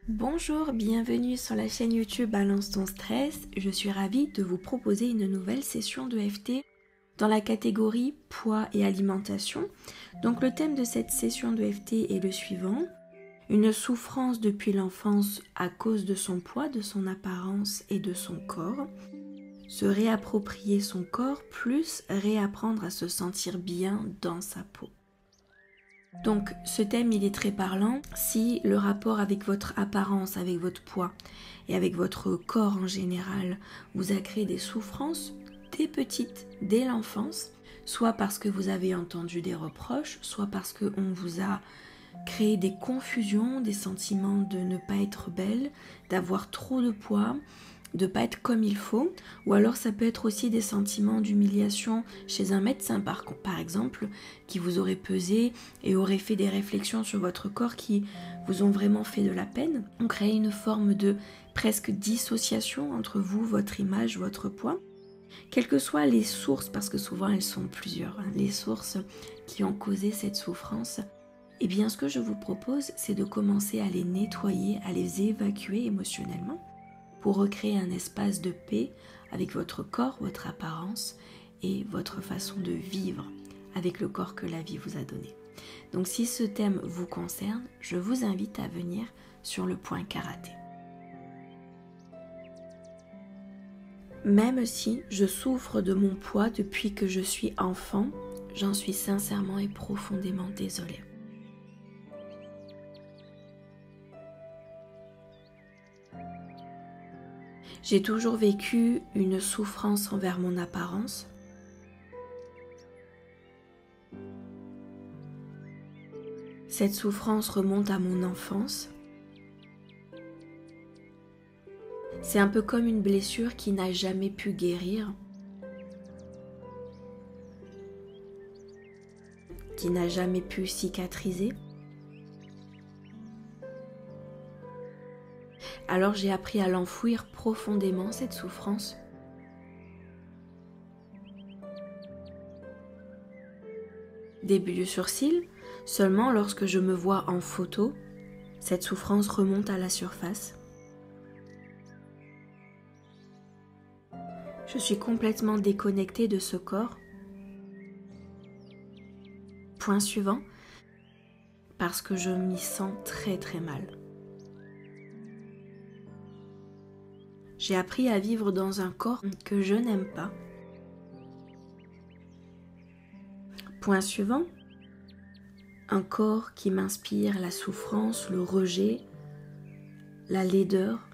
Bonjour, bienvenue sur la chaîne YouTube Balance ton stress. Je suis ravie de vous proposer une nouvelle session de FT dans la catégorie poids et alimentation. Donc le thème de cette session de FT est le suivant. Une souffrance depuis l'enfance à cause de son poids, de son apparence et de son corps. Se réapproprier son corps plus réapprendre à se sentir bien dans sa peau. Donc ce thème il est très parlant si le rapport avec votre apparence, avec votre poids et avec votre corps en général vous a créé des souffrances dès petite, dès l'enfance, soit parce que vous avez entendu des reproches, soit parce qu'on vous a créé des confusions, des sentiments de ne pas être belle, d'avoir trop de poids, de pas être comme il faut, ou alors ça peut être aussi des sentiments d'humiliation chez un médecin par exemple, qui vous aurait pesé et aurait fait des réflexions sur votre corps qui vous ont vraiment fait de la peine. On crée une forme de presque dissociation entre vous, votre image, votre poids. Quelles que soient les sources, parce que souvent elles sont plusieurs, les sources qui ont causé cette souffrance, eh bien ce que je vous propose, c'est de commencer à les nettoyer, à les évacuer émotionnellement, pour recréer un espace de paix avec votre corps, votre apparence et votre façon de vivre avec le corps que la vie vous a donné. Donc si ce thème vous concerne, je vous invite à venir sur le point karaté. Même si je souffre de mon poids depuis que je suis enfant, j'en suis sincèrement et profondément désolée. J'ai toujours vécu une souffrance envers mon apparence. Cette souffrance remonte à mon enfance. C'est un peu comme une blessure qui n'a jamais pu guérir, qui n'a jamais pu cicatriser. Alors j'ai appris à l'enfouir profondément, cette souffrance. Début du sourcil, seulement lorsque je me vois en photo, cette souffrance remonte à la surface. Je suis complètement déconnectée de ce corps. Point suivant, parce que je m'y sens très très mal. J'ai appris à vivre dans un corps que je n'aime pas. Point suivant, un corps qui m'inspire la souffrance, le rejet, la laideur.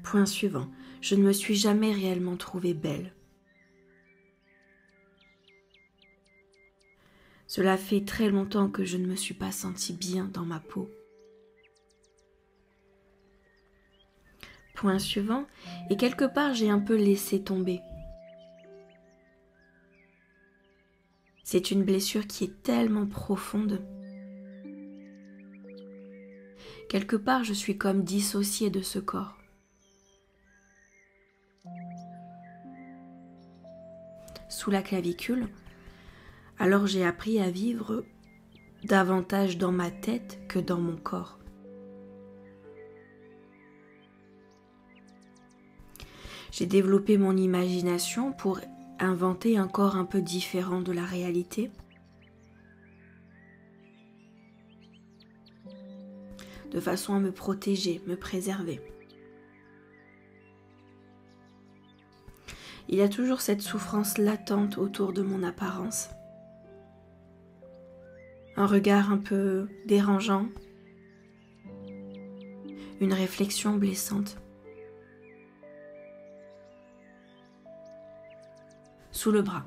Point suivant, je ne me suis jamais réellement trouvée belle. Cela fait très longtemps que je ne me suis pas sentie bien dans ma peau. Point suivant, et quelque part j'ai un peu laissé tomber. C'est une blessure qui est tellement profonde. Quelque part je suis comme dissociée de ce corps. Sous la clavicule, alors j'ai appris à vivre davantage dans ma tête que dans mon corps. J'ai développé mon imagination pour inventer un corps un peu différent de la réalité. De façon à me protéger, me préserver. Il y a toujours cette souffrance latente autour de mon apparence. Un regard un peu dérangeant. Une réflexion blessante. Sous le bras.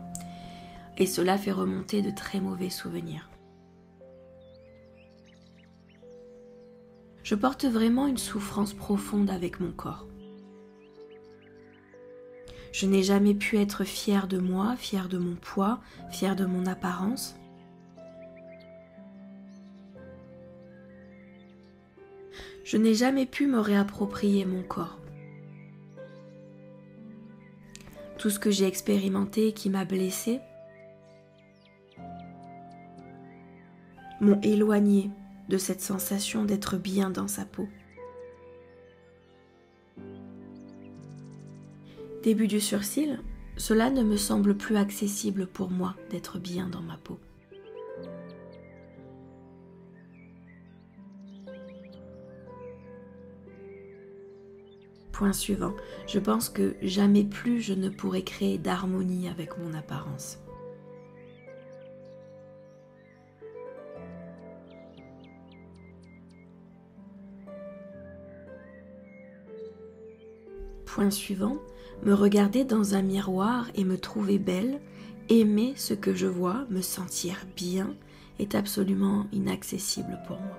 Et cela fait remonter de très mauvais souvenirs. Je porte vraiment une souffrance profonde avec mon corps. Je n'ai jamais pu être fière de moi, fière de mon poids, fière de mon apparence. Je n'ai jamais pu me réapproprier mon corps. Tout ce que j'ai expérimenté qui m'a blessée, m'ont éloigné de cette sensation d'être bien dans sa peau. Début du sursil, cela ne me semble plus accessible pour moi d'être bien dans ma peau. Point suivant, je pense que jamais plus je ne pourrai créer d'harmonie avec mon apparence. Point suivant, me regarder dans un miroir et me trouver belle, aimer ce que je vois, me sentir bien, est absolument inaccessible pour moi.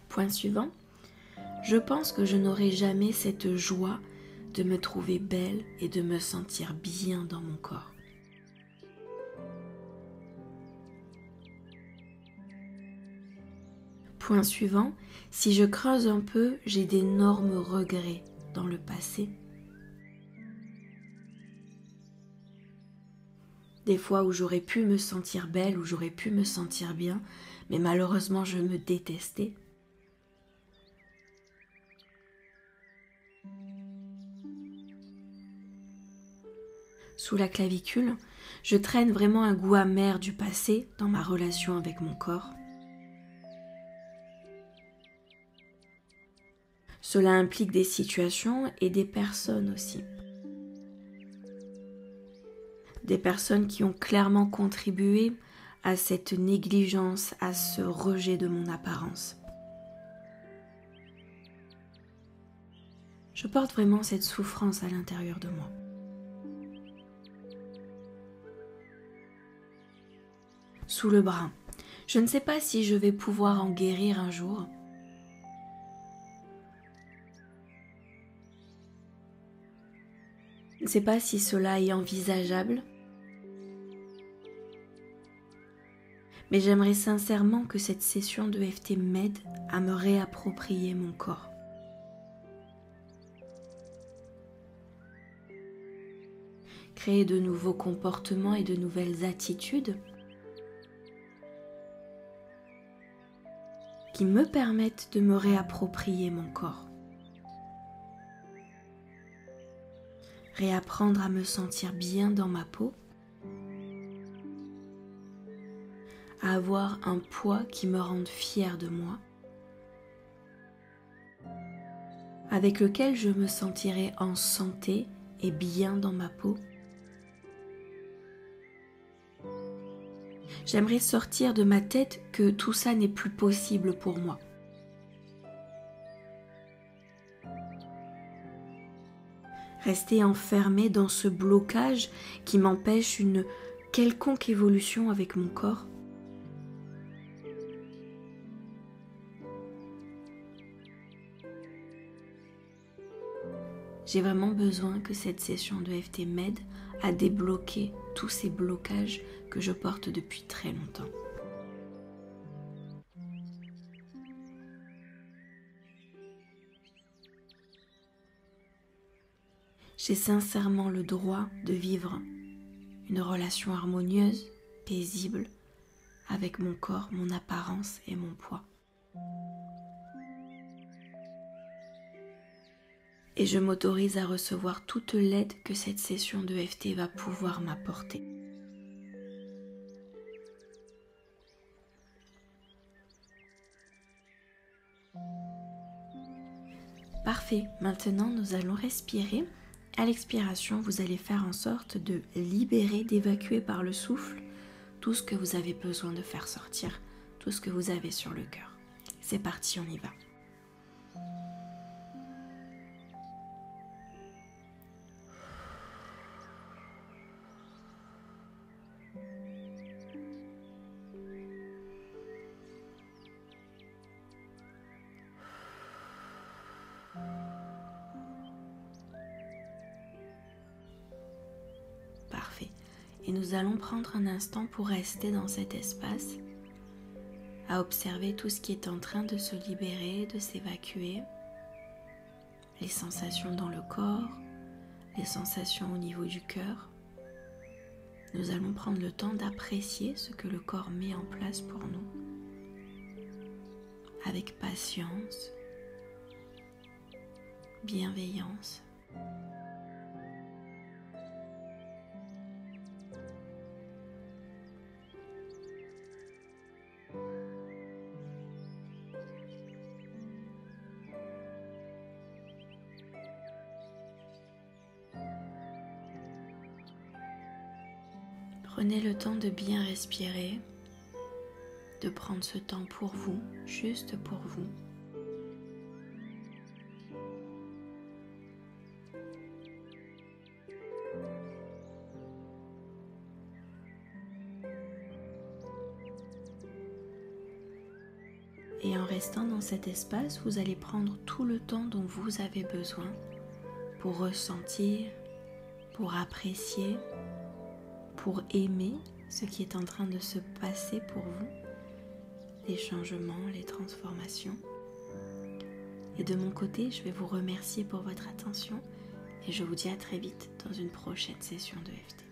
Point suivant, je pense que je n'aurai jamais cette joie de me trouver belle et de me sentir bien dans mon corps. Point suivant, si je creuse un peu, j'ai d'énormes regrets dans le passé. Des fois où j'aurais pu me sentir belle, où j'aurais pu me sentir bien, mais malheureusement je me détestais. Sous la clavicule, je traîne vraiment un goût amer du passé dans ma relation avec mon corps. Cela implique des situations et des personnes aussi. Des personnes qui ont clairement contribué à cette négligence, à ce rejet de mon apparence. Je porte vraiment cette souffrance à l'intérieur de moi. Sous le bras, je ne sais pas si je vais pouvoir en guérir un jour. Je ne sais pas si cela est envisageable. Mais j'aimerais sincèrement que cette session de EFT m'aide à me réapproprier mon corps. Créer de nouveaux comportements et de nouvelles attitudes qui me permettent de me réapproprier mon corps. Réapprendre à me sentir bien dans ma peau, à avoir un poids qui me rende fière de moi, avec lequel je me sentirai en santé et bien dans ma peau. J'aimerais sortir de ma tête que tout ça n'est plus possible pour moi. Rester enfermée dans ce blocage qui m'empêche une quelconque évolution avec mon corps. J'ai vraiment besoin que cette session de EFT m'aide à débloquer tous ces blocages que je porte depuis très longtemps. J'ai sincèrement le droit de vivre une relation harmonieuse, paisible, avec mon corps, mon apparence et mon poids. Et je m'autorise à recevoir toute l'aide que cette session de EFT va pouvoir m'apporter. Parfait, maintenant nous allons respirer. À l'expiration, vous allez faire en sorte de libérer, d'évacuer par le souffle tout ce que vous avez besoin de faire sortir, tout ce que vous avez sur le cœur. C'est parti, on y va. Parfait. Et nous allons prendre un instant pour rester dans cet espace, à observer tout ce qui est en train de se libérer, de s'évacuer, les sensations dans le corps, les sensations au niveau du cœur. Nous allons prendre le temps d'apprécier ce que le corps met en place pour nous, avec patience, bienveillance. Prenez le temps de bien respirer, de prendre ce temps pour vous, juste pour vous. Et en restant dans cet espace, vous allez prendre tout le temps dont vous avez besoin pour ressentir, pour apprécier, pour aimer ce qui est en train de se passer pour vous, les changements, les transformations. Et de mon côté, je vais vous remercier pour votre attention et je vous dis à très vite dans une prochaine session de FT.